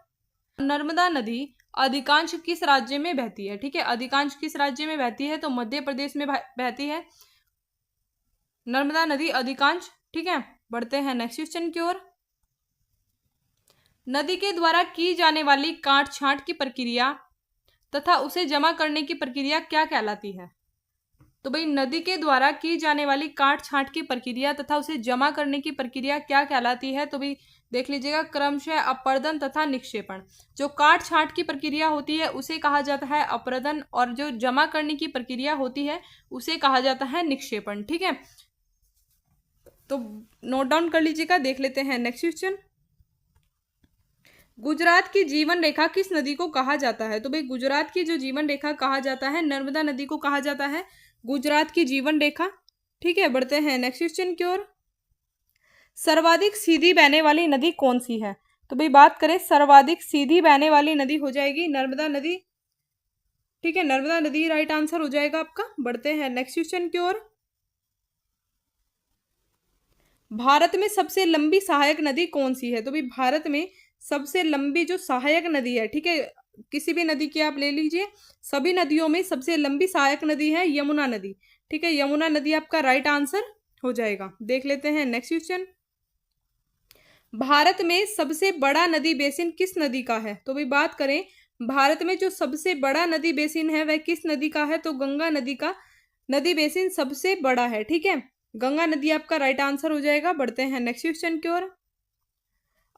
[SPEAKER 1] नर्मदा नदी अधिकांश किस राज्य में बहती है? ठीक है, अधिकांश किस राज्य में बहती है? तो मध्य प्रदेश में बहती है नर्मदा नदी अधिकांश, ठीक है। बढ़ते हैं नेक्स्ट क्वेश्चन की ओर। नदी के द्वारा की जाने वाली काट छांट की प्रक्रिया तथा उसे जमा करने की प्रक्रिया क्या कहलाती है? तो भाई नदी के द्वारा की जाने वाली काट छांट की प्रक्रिया तथा उसे जमा करने की प्रक्रिया क्या कहलाती है? तो भाई देख लीजिएगा, क्रमशः अपर्दन तथा निक्षेपण। जो काट छांट की प्रक्रिया होती है उसे कहा जाता है अपर्दन, और जो जमा करने की प्रक्रिया होती है उसे कहा जाता है निक्षेपण, ठीक है। तो नोट डाउन कर लीजिएगा। देख लेते हैं नेक्स्ट क्वेश्चन। गुजरात की जीवन रेखा किस नदी को कहा जाता है? तो भाई गुजरात की जो जीवन रेखा कहा जाता है, नर्मदा नदी को कहा जाता है गुजरात की जीवन रेखा। ठीक है, बढ़ते हैं नेक्स्ट क्वेश्चन की ओर। सर्वाधिक सीधी बहने वाली नदी कौन सी है? तो भाई बात करें सर्वाधिक सीधी बहने वाली नदी हो जाएगी नर्मदा नदी। ठीक है, नर्मदा नदी राइट आंसर हो जाएगा आपका। बढ़ते हैं नेक्स्ट क्वेश्चन की ओर। भारत में सबसे लंबी सहायक नदी कौन सी है? तो भाई भारत में सबसे लंबी जो सहायक नदी है, ठीक है, किसी भी नदी की आप ले लीजिए, सभी नदियों में सबसे लंबी सहायक नदी है यमुना नदी। ठीक है, यमुना नदी आपका राइट आंसर हो जाएगा। देख लेते हैं नेक्स्ट क्वेश्चन। भारत में सबसे बड़ा नदी बेसिन किस नदी का है? तो भाई बात करें भारत में जो सबसे बड़ा नदी बेसिन है वह किस नदी का है? तो गंगा नदी का नदी बेसिन सबसे बड़ा है। ठीक है, गंगा नदी आपका राइट आंसर हो जाएगा। बढ़ते हैं नेक्स्ट क्वेश्चन की ओर।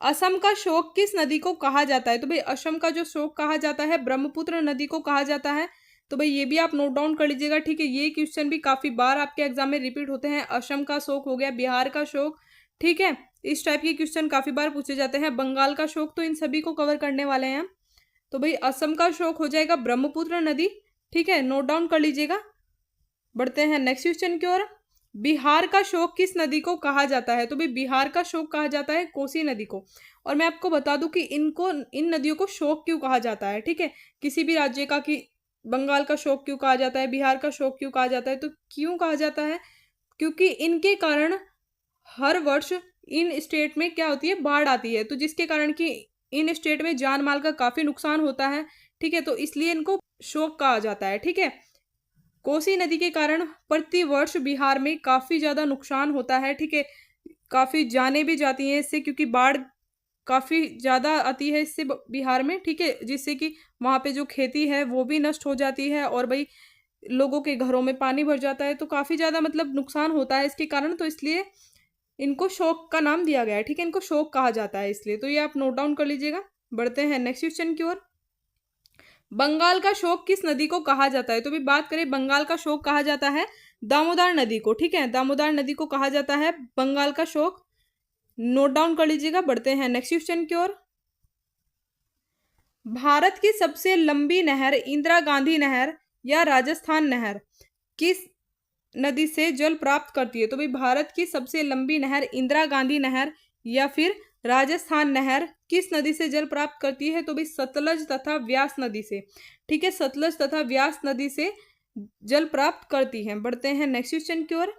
[SPEAKER 1] असम का शोक किस नदी को कहा जाता है? तो भाई असम का जो शोक कहा जाता है ब्रह्मपुत्र नदी को कहा जाता है। तो भाई ये भी आप नोट डाउन कर लीजिएगा। ठीक है, ये क्वेश्चन भी काफी बार आपके एग्जाम में रिपीट होते हैं। असम का शोक हो गया, बिहार का शोक, ठीक है, इस टाइप के क्वेश्चन काफी बार पूछे जाते हैं। बंगाल का शोक, तो इन सभी को कवर करने वाले हैं। तो भाई असम का शोक हो जाएगा ब्रह्मपुत्र नदी। ठीक है, नोट डाउन कर लीजिएगा। बढ़ते हैं नेक्स्ट क्वेश्चन की ओर। बिहार का शोक किस नदी को कहा जाता है? तो भाई बिहार का शोक कहा जाता है कोसी नदी को। और मैं आपको बता दूं कि इन नदियों को शोक क्यों कहा जाता है। ठीक है, किसी भी राज्य का, कि बंगाल का शोक क्यों कहा जाता है, बिहार का शोक क्यों कहा जाता है, तो क्यों कहा जाता है? क्योंकि इनके कारण हर वर्ष इन स्टेट में क्या होती है, बाढ़ आती है, तो जिसके कारण कि इन स्टेट में जान माल का काफी नुकसान होता है। ठीक है, तो इसलिए इनको शोक कहा जाता है। ठीक है, कोसी नदी के कारण प्रति वर्ष बिहार में काफी ज्यादा नुकसान होता है। ठीक है, काफी जाने भी जाती हैं इससे, क्योंकि बाढ़ काफी ज्यादा आती है इससे बिहार में। ठीक है, जिससे कि वहां पे जो खेती है वो भी नष्ट हो जाती है, और भाई लोगों के घरों में पानी भर जाता है, तो काफी ज्यादा मतलब नुकसान होता है इसके कारण। तो इसलिए इनको शोक का नाम दिया गया है। ठीक है, इनको शोक कहा जाता है इसलिए, तो ये आप नोट डाउन कर लीजिएगा। बढ़ते हैं नेक्स्ट क्वेश्चन की ओर। बंगाल का शोक किस नदी को कहा जाता है? तो भी बात करें बंगाल का शोक कहा जाता है दामोदर नदी को। ठीक है, दामोदर नदी को कहा जाता है बंगाल का शोक। नोट डाउन कर लीजिएगा। बढ़ते हैं नेक्स्ट क्वेश्चन की ओर। भारत की सबसे लंबी नहर इंदिरा गांधी नहर या राजस्थान नहर किस नदी से जल प्राप्त करती है? तो भाई भारत की सबसे लंबी नहर इंदिरा गांधी नहर या फिर राजस्थान नहर किस नदी से जल प्राप्त करती है? तो भाई सतलज तथा व्यास नदी से। ठीक है, सतलज तथा व्यास नदी से जल प्राप्त करती है। बढ़ते हैं नेक्स्ट क्वेश्चन की ओर।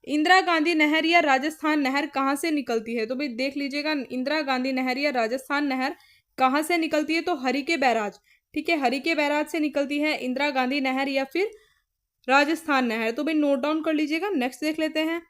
[SPEAKER 1] इंदिरा गांधी नहर या राजस्थान नहर कहाँ से निकलती है? तो भाई देख लीजिएगा, इंदिरा गांधी नहर या राजस्थान नहर कहाँ से निकलती है? तो हरिके बैराज। ठीक है, हरिके बैराज से निकलती है इंदिरा गांधी नहर या फिर राजस्थान नहर। तो भाई नोट डाउन कर लीजिएगा। नेक्स्ट देख लेते हैं।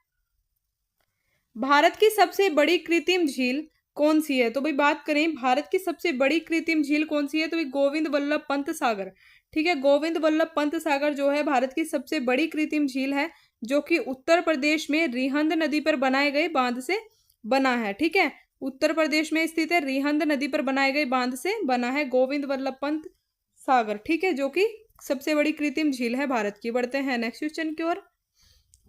[SPEAKER 1] भारत की सबसे बड़ी कृत्रिम झील कौन सी है? तो भाई बात करें भारत की सबसे बड़ी कृत्रिम झील कौन सी है? तो भाई गोविंद वल्लभ पंत सागर। ठीक है, गोविंद वल्लभ पंत सागर जो है भारत की सबसे बड़ी कृत्रिम झील है, जो कि उत्तर प्रदेश में रिहंद नदी पर बनाए गए बांध से बना है। ठीक है, उत्तर प्रदेश में स्थित है, रिहंद नदी पर बनाए गए बांध से बना है गोविंद वल्लभ पंत सागर। ठीक है, जो कि सबसे बड़ी कृत्रिम झील है भारत की। बढ़ते हैं नेक्स्ट क्वेश्चन की ओर।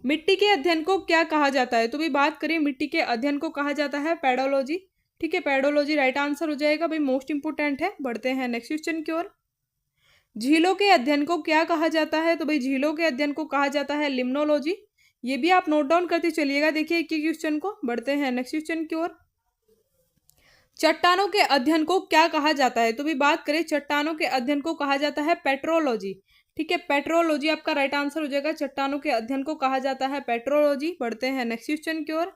[SPEAKER 1] मिट्टी के अध्ययन को क्या कहा जाता है? तो भाई बात करें मिट्टी के अध्ययन को कहा जाता है पेडोलॉजी। ठीक है, पेडोलॉजी राइट आंसर हो जाएगा, भाई मोस्ट इंपोर्टेंट है। बढ़ते हैं नेक्स्ट क्वेश्चन की ओर। झीलों के अध्ययन को क्या कहा जाता है? तो भाई झीलों के अध्ययन को कहा जाता है लिम्नोलॉजी। ये भी आप नोट डाउन करते चलिएगा, देखिए एक क्वेश्चन को। बढ़ते हैं नेक्स्ट क्वेश्चन की ओर। चट्टानों के अध्ययन को क्या कहा जाता है? तो भी बात करें चट्टानों के अध्ययन को कहा जाता है पेट्रोलॉजी। ठीक है, पेट्रोलॉजी आपका राइट आंसर हो जाएगा। चट्टानों के अध्ययन को कहा जाता है पेट्रोलॉजी। बढ़ते हैं नेक्स्ट क्वेश्चन की ओर।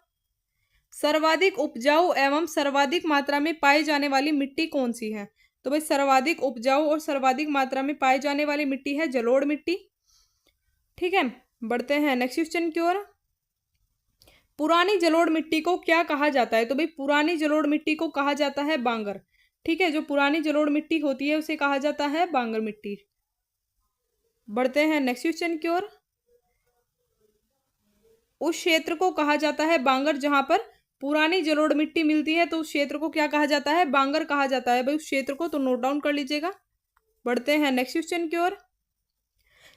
[SPEAKER 1] सर्वाधिक उपजाऊ एवं सर्वाधिक मात्रा में पाई जाने वाली मिट्टी कौन सी है? तो भाई सर्वाधिक उपजाऊ और सर्वाधिक मात्रा में पाई जाने वाली मिट्टी है जलोढ़ मिट्टी। ठीक है, बढ़ते हैं नेक्स्ट क्वेश्चन की ओर। पुरानी जलोढ़ मिट्टी को क्या कहा जाता है? तो भाई पुरानी जलोढ़ मिट्टी को कहा जाता है बांगर। ठीक है, जो पुरानी जलोढ़ मिट्टी होती है उसे कहा जाता है बांगर मिट्टी। बढ़ते हैं नेक्स्ट क्वेश्चन की ओर। उस क्षेत्र को कहा जाता है बांगर जहां पर पुरानी जलोढ़ मिट्टी मिलती है, तो उस क्षेत्र को क्या कहा जाता है? बांगर कहा जाता है भाई उस क्षेत्र को, तो नोट डाउन कर लीजिएगा। बढ़ते हैं नेक्स्ट क्वेश्चन की ओर।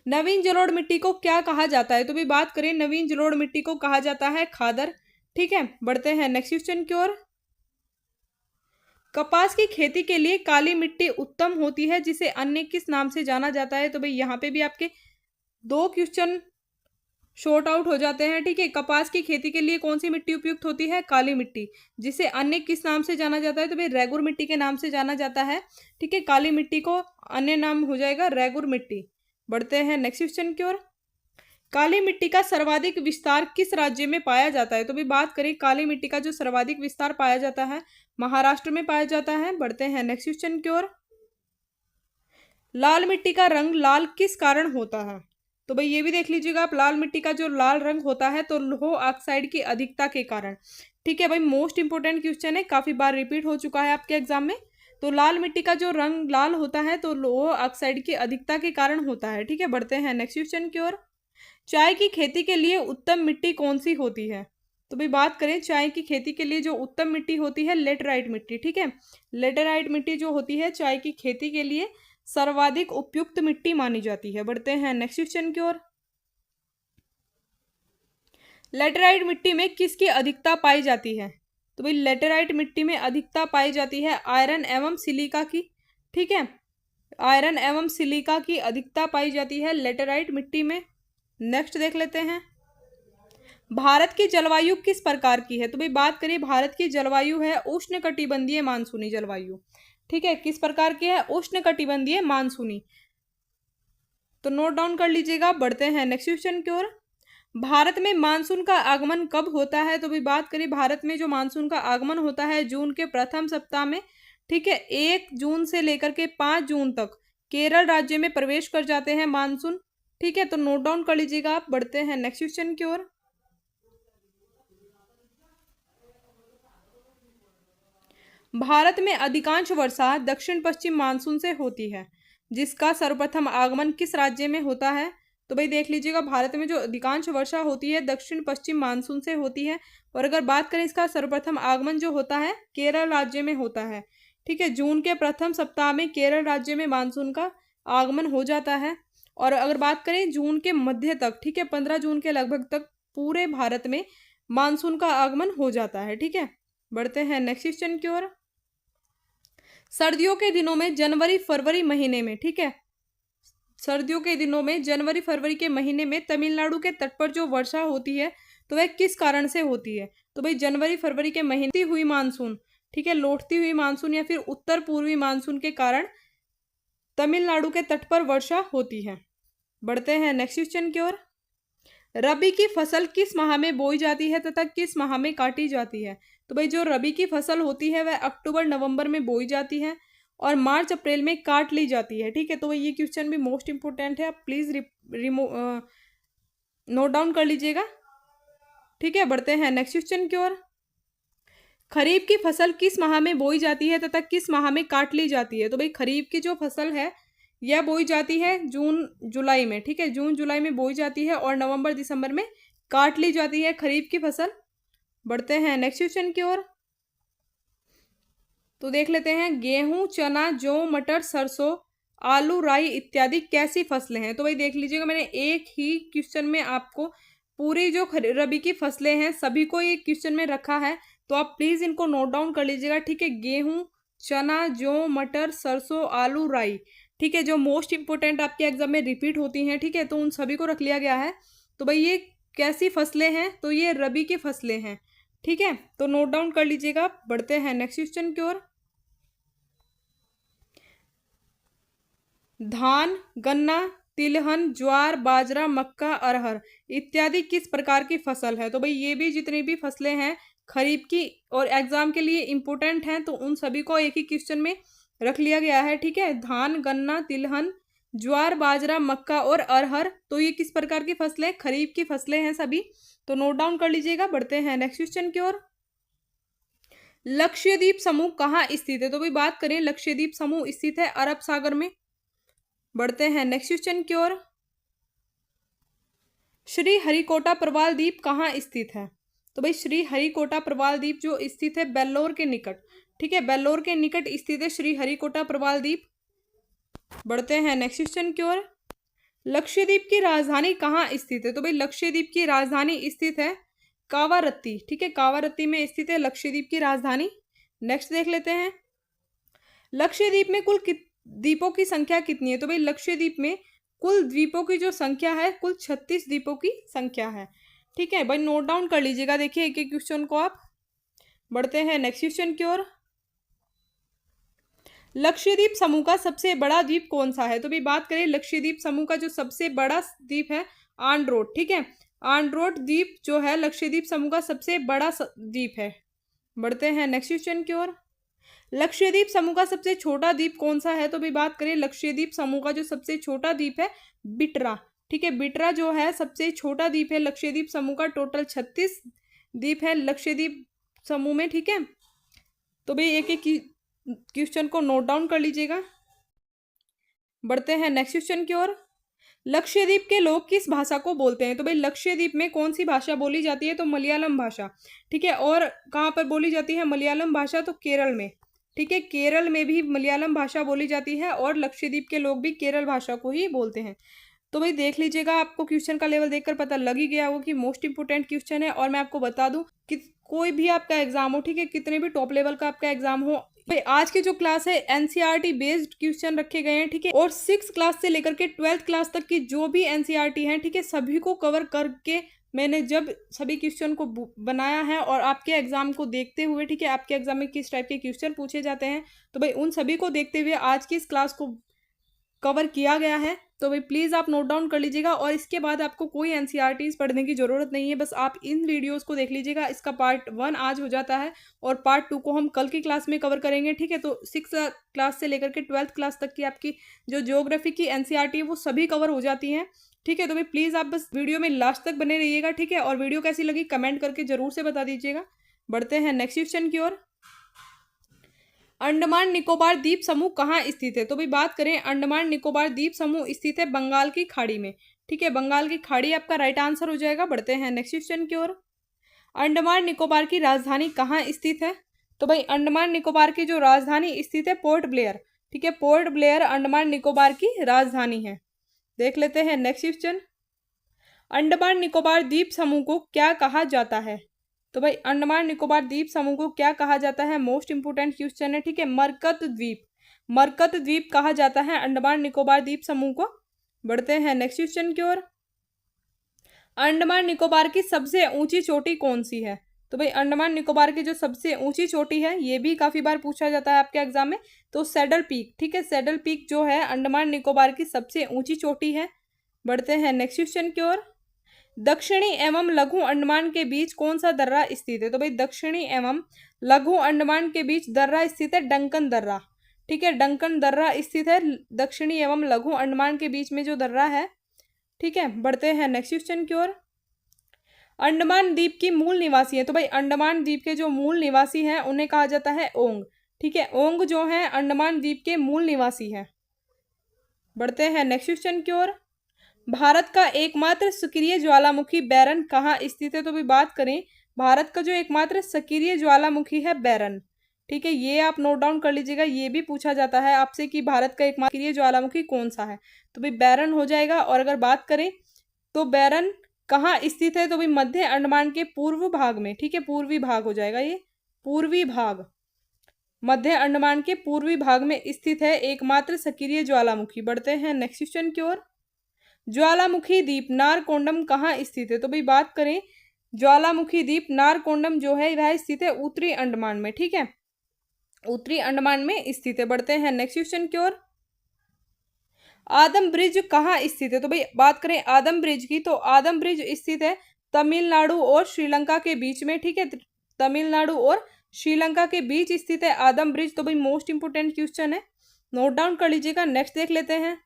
[SPEAKER 1] नवीन जलोढ़ मिट्टी को क्या कहा जाता है? तो भी बात करें नवीन जलोढ़ मिट्टी को कहा जाता है खादर। ठीक है, बढ़ते हैं नेक्स्ट क्वेश्चन की ओर। कपास की खेती के लिए काली मिट्टी उत्तम होती है, जिसे अन्य किस नाम से जाना जाता है? तो भाई यहाँ पे भी आपके दो क्वेश्चन शॉर्ट आउट हो जाते हैं। ठीक है, कपास की खेती के लिए कौन सी मिट्टी उपयुक्त होती है? काली मिट्टी। जिसे अन्य किस नाम से जाना जाता है? तो भाई रेगुर मिट्टी के नाम से जाना जाता है। ठीक है, काली मिट्टी को अन्य नाम हो जाएगा रेगुर मिट्टी। बढ़ते हैं नेक्स्ट क्वेश्चन की ओर। काली मिट्टी का सर्वाधिक विस्तार किस राज्य में पाया जाता है? तो भी बात करें काली मिट्टी का जो सर्वाधिक विस्तार पाया जाता है, महाराष्ट्र में पाया जाता है। बढ़ते हैं नेक्स्ट क्वेश्चन की ओर। लाल मिट्टी का रंग लाल किस कारण होता है? तो भाई ये भी देख लीजिएगा आप, लाल मिट्टी का जो लाल रंग होता है तो लौह ऑक्साइड की अधिकता के कारण। ठीक है भाई, मोस्ट इंपोर्टेंट क्वेश्चन है, काफी बार रिपीट हो चुका है आपके एग्जाम में। तो लाल मिट्टी का जो रंग लाल होता है तो लौह ऑक्साइड की अधिकता के कारण होता है। ठीक है, बढ़ते हैं नेक्स्ट क्वेश्चन की ओर। चाय की खेती के लिए उत्तम मिट्टी कौन सी होती है? तो भाई बात करें चाय की खेती के लिए जो उत्तम मिट्टी होती है, लेटराइट मिट्टी। ठीक है, लेटराइट मिट्टी जो होती है चाय की खेती के लिए सर्वाधिक उपयुक्त मिट्टी मानी जाती है। बढ़ते हैं नेक्स्ट क्वेश्चन की ओर। लेटराइट मिट्टी में किसकी अधिकता पाई जाती है? तो भाई लेटराइट मिट्टी में अधिकता पाई जाती है आयरन एवं सिलिका की। ठीक है, आयरन एवं सिलिका की अधिकता पाई जाती है लेटराइट मिट्टी में। नेक्स्ट देख लेते हैं, भारत की जलवायु किस प्रकार की है? तो भाई बात करिए भारत की जलवायु है उष्णकटिबंधीय मानसूनी जलवायु। ठीक है, किस प्रकार की है? उष्णकटिबंधीय मानसूनी। तो नोट डाउन कर लीजिएगा। बढ़ते हैं नेक्स्ट क्वेश्चन की ओर। भारत में मानसून का आगमन कब होता है? तो भी बात करिए भारत में जो मानसून का आगमन होता है जून के प्रथम सप्ताह में। ठीक है, 1 जून से लेकर के 5 जून तक केरल राज्य में प्रवेश कर जाते हैं मानसून। ठीक है, तो नोट डाउन कर लीजिएगा आप। बढ़ते हैं नेक्स्ट क्वेश्चन की ओर। भारत में अधिकांश वर्षा दक्षिण पश्चिम मानसून से होती है, जिसका सर्वप्रथम आगमन किस राज्य में होता है? तो भाई देख लीजिएगा, भारत में जो अधिकांश वर्षा होती है दक्षिण पश्चिम मानसून से होती है। और अगर बात करें इसका सर्वप्रथम आगमन जो होता है केरल राज्य में होता है। ठीक है, जून के प्रथम सप्ताह में केरल राज्य में मानसून का आगमन हो जाता है। और अगर बात करें जून के मध्य तक, ठीक है 15 जून के लगभग तक पूरे भारत में मानसून का आगमन हो जाता है। ठीक है, बढ़ते हैं नेक्स्ट क्वेश्चन की ओर। सर्दियों के दिनों में जनवरी फरवरी महीने में, ठीक है, सर्दियों के दिनों में जनवरी फरवरी के महीने में तमिलनाडु के तट पर जो वर्षा होती है तो वह किस कारण से होती है? तो भाई जनवरी फरवरी के महीने हुई मानसून, ठीक है, लौटती हुई मानसून या फिर उत्तर पूर्वी मानसून के कारण तमिलनाडु के तट पर वर्षा होती है। बढ़ते हैं नेक्स्ट क्वेश्चन की ओर। रबी की फसल किस माह में बोई जाती है तथा किस माह में काटी जाती है? तो भाई जो रबी की फसल होती है वह अक्टूबर नवंबर में बोई जाती है और मार्च अप्रैल में काट ली जाती है। ठीक है, तो ये क्वेश्चन भी मोस्ट इंपोर्टेंट है, आप प्लीज नोट डाउन कर लीजिएगा। ठीक है, बढ़ते हैं नेक्स्ट क्वेश्चन की ओर। खरीफ की फसल किस माह में बोई जाती है तथा किस माह में काट ली जाती है? तो भाई खरीफ की जो फसल है यह बोई जाती है जून जुलाई में। ठीक है, जून जुलाई में बोई जाती है और नवंबर दिसंबर में काट ली जाती है खरीफ की फसल। बढ़ते हैं नेक्स्ट क्वेश्चन की ओर। तो देख लेते हैं, गेहूं चना जौ मटर सरसों आलू राई इत्यादि कैसी फसलें हैं? तो भाई देख लीजिएगा, मैंने एक ही क्वेश्चन में आपको पूरी जो रबी की फसलें हैं सभी को एक क्वेश्चन में रखा है, तो आप प्लीज इनको नोट डाउन कर लीजिएगा। ठीक है, गेहूं चना जौ मटर सरसों आलू राई, ठीक है, जो मोस्ट इंपोर्टेंट आपके एग्जाम में रिपीट होती हैं। ठीक है, तो उन सभी को रख लिया गया है। तो भाई ये कैसी फसलें हैं? तो ये रबी की फसलें हैं। ठीक है, तो नोट डाउन कर लीजिएगा। बढ़ते हैं नेक्स्ट क्वेश्चन की ओर। धान गन्ना तिलहन ज्वार बाजरा मक्का अरहर इत्यादि किस प्रकार की फसल है? तो भाई ये भी जितनी भी फसलें हैं खरीफ की और एग्जाम के लिए इंपोर्टेंट हैं, तो उन सभी को एक ही क्वेश्चन में रख लिया गया है। ठीक है, धान गन्ना तिलहन ज्वार बाजरा मक्का और अरहर, तो ये किस प्रकार की फसलें? खरीफ की फसलें हैं सभी, तो नोट डाउन कर लीजिएगा। बढ़ते हैं नेक्स्ट क्वेश्चन की ओर। लक्षद्वीप समूह कहाँ स्थित है? तो भाई बात करें लक्षद्वीप समूह स्थित है अरब सागर में। बढ़ते हैं नेक्स्ट क्वेश्चन की ओर। श्री हरिकोटा प्रवाल द्वीप कहाँ स्थित है? तो भाई श्री हरिकोटा प्रवाल द्वीप जो स्थित है बेल्लोर के निकट। ठीक है, बेल्लोर के निकट स्थित है श्री हरिकोटा प्रवाल द्वीप। बढ़ते हैं नेक्स्ट क्वेश्चन की ओर। लक्षद्वीप की राजधानी कहाँ स्थित है? तो भाई लक्षद्वीप की राजधानी स्थित है कावारत्ती, ठीक है, कावारत्ती में स्थित है लक्षद्वीप की राजधानी। नेक्स्ट देख लेते हैं, लक्षद्वीप में कुल द्वीपों की संख्या कितनी है? तो भाई लक्षद्वीप में कुल द्वीपों की जो संख्या है कुल 36 द्वीपों की संख्या है। ठीक है भाई, नोट डाउन कर लीजिएगा। देखिए एक एक क्वेश्चन को आप। बढ़ते हैं नेक्स्ट क्वेश्चन की ओर। लक्षद्वीप समूह का सबसे बड़ा द्वीप कौन सा है? तो भी बात करें लक्षद्वीप समूह का जो सबसे बड़ा द्वीप है आंड्रोट। ठीक है, आंड्रोट द्वीप जो है लक्षद्वीप समूह का सबसे बड़ा द्वीप है। बढ़ते हैं नेक्स्ट क्वेश्चन की ओर। लक्षद्वीप समूह का सबसे छोटा द्वीप कौन सा है? तो भी बात करें लक्षद्वीप समूह का जो सबसे छोटा द्वीप है बिटरा। ठीक है, बिटरा जो है सबसे छोटा द्वीप है लक्षद्वीप समूह का। टोटल 36 द्वीप है लक्षद्वीप समूह में। ठीक है, तो भाई एक एक क्वेश्चन को नोट डाउन कर लीजिएगा। बढ़ते हैं नेक्स्ट क्वेश्चन की ओर। लक्षद्वीप के लोग किस भाषा को बोलते हैं? तो भाई लक्षद्वीप में कौन सी भाषा बोली जाती है? तो मलयालम भाषा। ठीक है, और कहाँ पर बोली जाती है मलयालम भाषा? तो केरल में। ठीक है, केरल में भी मलयालम भाषा बोली जाती है और लक्षद्वीप के लोग भी केरल भाषा को ही बोलते हैं। तो भाई देख लीजिएगा, आपको क्वेश्चन का लेवल देखकर पता लग ही गया होगा कि मोस्ट इंपोर्टेंट क्वेश्चन है। और मैं आपको बता दूं कि कोई भी आपका एग्जाम हो, ठीक है, कितने भी टॉप लेवल का आपका एग्जाम हो, भाई आज की जो क्लास है एनसीईआरटी बेस्ड क्वेश्चन रखे गए हैं। ठीक है, और 6 क्लास से लेकर के 12th क्लास तक की जो भी एनसीईआरटी है, ठीक है, सभी को कवर करके मैंने जब सभी क्वेश्चन को बनाया है और आपके एग्जाम को देखते हुए, ठीक है, आपके एग्जाम में किस टाइप के क्वेश्चन पूछे जाते हैं, तो भाई उन सभी को देखते हुए आज की इस क्लास को कवर किया गया है। तो भाई प्लीज़ आप नोट डाउन कर लीजिएगा और इसके बाद आपको कोई एनसीईआरटीज पढ़ने की ज़रूरत नहीं है, बस आप इन वीडियोस को देख लीजिएगा। इसका पार्ट 1 आज हो जाता है और पार्ट 2 को हम कल की क्लास में कवर करेंगे। ठीक है, तो 6 क्लास से लेकर के 12th क्लास तक की आपकी जो ज्योग्राफी की एनसीईआरटी है वो सभी कवर हो जाती हैं। ठीक है, तो भाई प्लीज़ आप बस वीडियो में लास्ट तक बने रहिएगा। ठीक है, और वीडियो कैसी लगी कमेंट करके ज़रूर से बता दीजिएगा। बढ़ते हैं नेक्स्ट क्वेश्चन की ओर। अंडमान निकोबार द्वीप समूह कहाँ स्थित है? तो भाई बात करें अंडमान निकोबार द्वीप समूह स्थित है बंगाल की खाड़ी में। ठीक है, बंगाल की खाड़ी आपका राइट आंसर हो जाएगा। बढ़ते हैं नेक्स्ट क्वेश्चन की ओर। अंडमान निकोबार की राजधानी कहाँ स्थित है? तो भाई अंडमान निकोबार की जो राजधानी स्थित है पोर्ट ब्लेयर। ठीक है, पोर्ट ब्लेयर अंडमान निकोबार की राजधानी है। देख लेते हैं नेक्स्ट क्वेश्चन। अंडमान निकोबार द्वीप समूह को क्या कहा जाता है? तो भाई अंडमान निकोबार द्वीप समूह को क्या कहा जाता है? मोस्ट इंपोर्टेंट क्वेश्चन है। ठीक है, मरकत द्वीप, मरकत द्वीप कहा जाता है अंडमान निकोबार द्वीप समूह को। बढ़ते हैं नेक्स्ट क्वेश्चन की ओर। अंडमान निकोबार की सबसे ऊंची चोटी कौन सी है? तो भाई अंडमान निकोबार की जो सबसे ऊंची चोटी है, ये भी काफी बार पूछा जाता है आपके एग्जाम में, तो सैडल पीक। ठीक है, सैडल पीक जो है अंडमान निकोबार की सबसे ऊंची चोटी है। बढ़ते हैं नेक्स्ट क्वेश्चन की ओर। दक्षिणी एवं लघु अंडमान के बीच कौन सा दर्रा स्थित है? तो भाई दक्षिणी एवं लघु अंडमान के बीच दर्रा स्थित है डंकन दर्रा। ठीक है, डंकन दर्रा स्थित है दक्षिणी एवं लघु अंडमान के बीच में जो दर्रा है। ठीक है, बढ़ते हैं नेक्स्ट क्वेश्चन की ओर। अंडमान द्वीप की मूल निवासी है? तो भाई अंडमान द्वीप के जो मूल निवासी हैं उन्हें कहा जाता है ओंग। ठीक है, ओंग जो है अंडमान द्वीप के मूल निवासी है। बढ़ते हैं नेक्स्ट क्वेश्चन की ओर। भारत का एकमात्र सक्रिय ज्वालामुखी बैरन कहाँ स्थित है? तो भी बात करें भारत का जो एकमात्र सक्रिय ज्वालामुखी है बैरन। ठीक है, ये आप नोट डाउन कर लीजिएगा, ये भी पूछा जाता है आपसे कि भारत का एकमात्र सक्रिय ज्वालामुखी कौन सा है। तो भाई बैरन हो जाएगा। और अगर बात करें तो बैरन कहाँ स्थित है? तो भाई मध्य अंडमान के पूर्व भाग में। ठीक है, पूर्वी भाग हो जाएगा, ये पूर्वी भाग, मध्य अंडमान के पूर्वी भाग में स्थित है एकमात्र सक्रिय ज्वालामुखी। बढ़ते हैं नेक्स्ट क्वेश्चन की ओर। ज्वालामुखी द्वीप नारकोंडम कहाँ स्थित है? तो भाई बात करें ज्वालामुखी द्वीप नारकोंडम जो है वह स्थित है उत्तरी अंडमान में। ठीक है, उत्तरी अंडमान में स्थित है। बढ़ते हैं नेक्स्ट क्वेश्चन की ओर। आदम ब्रिज कहाँ स्थित है? तो भाई बात करें आदम ब्रिज की, तो आदम ब्रिज स्थित है तमिलनाडु और श्रीलंका के बीच में। ठीक है, तमिलनाडु और श्रीलंका के बीच स्थित है आदम ब्रिज। तो भाई मोस्ट इंपोर्टेंट क्वेश्चन है, नोट डाउन कर लीजिएगा। नेक्स्ट देख लेते हैं।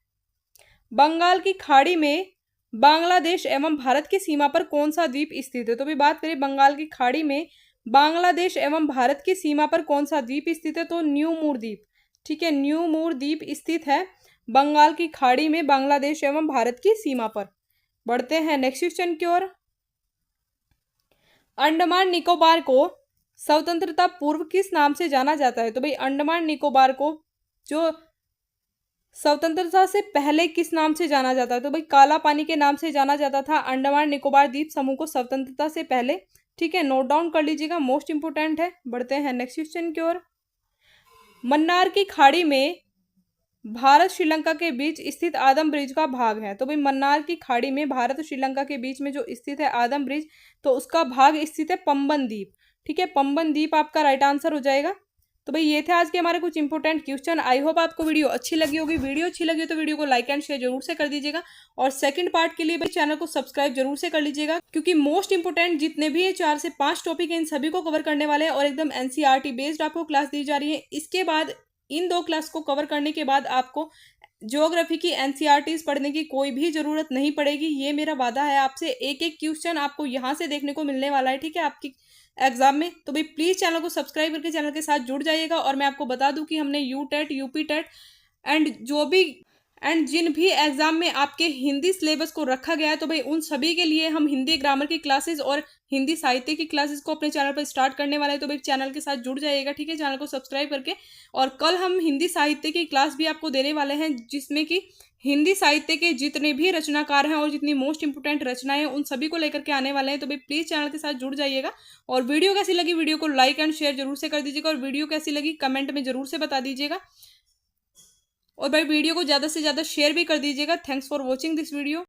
[SPEAKER 1] बंगाल की खाड़ी में बांग्लादेश एवं भारत की सीमा पर कौन सा द्वीप स्थित है? तो भी बात करें बंगाल की खाड़ी में बांग्लादेश एवं भारत की सीमा पर कौन सा द्वीप स्थित है? तो न्यू मूर द्वीप। ठीक है, न्यू मूर द्वीप स्थित है बंगाल की खाड़ी में बांग्लादेश एवं भारत की सीमा पर। बढ़ते हैं नेक्स्ट क्वेश्चन की ओर। अंडमान निकोबार को स्वतंत्रता पूर्व किस नाम से जाना जाता है? तो भाई अंडमान निकोबार को जो स्वतंत्रता से पहले किस नाम से जाना जाता है? तो भाई काला पानी के नाम से जाना जाता था अंडमान निकोबार द्वीप समूह को स्वतंत्रता से पहले। ठीक है, नोट डाउन कर लीजिएगा, मोस्ट इंपोर्टेंट है। बढ़ते हैं नेक्स्ट क्वेश्चन की ओर। मन्नार की खाड़ी में भारत श्रीलंका के बीच स्थित आदम ब्रिज का भाग है। तो भाई मन्नार की खाड़ी में भारत और श्रीलंका के बीच में जो स्थित है आदम ब्रिज, तो उसका भाग स्थित है पंबन द्वीप। ठीक है, पंबन द्वीप आपका राइट आंसर हो जाएगा। तो भाई ये थे आज के हमारे कुछ इंपॉर्टेंट क्वेश्चन। आई होप आपको वीडियो अच्छी लगी होगी। वीडियो अच्छी लगी हो तो वीडियो को लाइक एंड शेयर जरूर से कर दीजिएगा, और सेकंड पार्ट के लिए भाई चैनल को सब्सक्राइब जरूर से कर लीजिएगा, क्योंकि मोस्ट इंपोर्टेंट जितने भी ये 4 से 5 टॉपिक है इन सभी को कवर करने वाले हैं, और एकदम एनसीईआरटी बेस्ड आपको क्लास दी जा रही है। इसके बाद इन 2 क्लास को कवर करने के बाद आपको ज्योग्राफी की एनसीईआरटीज पढ़ने की कोई भी जरूरत नहीं पड़ेगी। ये मेरा वादा है आपसे। एक एक क्वेश्चन आपको यहाँ से देखने को मिलने वाला है, ठीक है, आपकी एग्जाम में। तो भाई प्लीज चैनल को सब्सक्राइब करके चैनल के साथ जुड़ जाइएगा। और मैं आपको बता दूं कि हमने यू टेट, यूपी टेट एंड जिन भी एग्जाम में आपके हिंदी सिलेबस को रखा गया है, तो भाई उन सभी के लिए हम हिंदी ग्रामर की क्लासेस और हिंदी साहित्य की क्लासेस को अपने चैनल पर स्टार्ट करने वाले हैं। तो भाई चैनल के साथ जुड़ जाइएगा, ठीक है, चैनल को सब्सक्राइब करके। और कल हम हिंदी साहित्य की क्लास भी आपको देने वाले हैं, जिसमें कि हिंदी साहित्य के जितने भी रचनाकार हैं और जितनी मोस्ट इंपोर्टेंट रचनाएं हैं उन सभी को लेकर के आने वाले हैं। तो भाई प्लीज चैनल के साथ जुड़ जाइएगा। और वीडियो कैसी लगी, वीडियो को लाइक एंड शेयर जरूर से कर दीजिएगा, और वीडियो कैसी लगी कमेंट में जरूर से बता दीजिएगा। और भाई वीडियो को ज़्यादा से ज़्यादा शेयर भी कर दीजिएगा। Thanks for watching this video.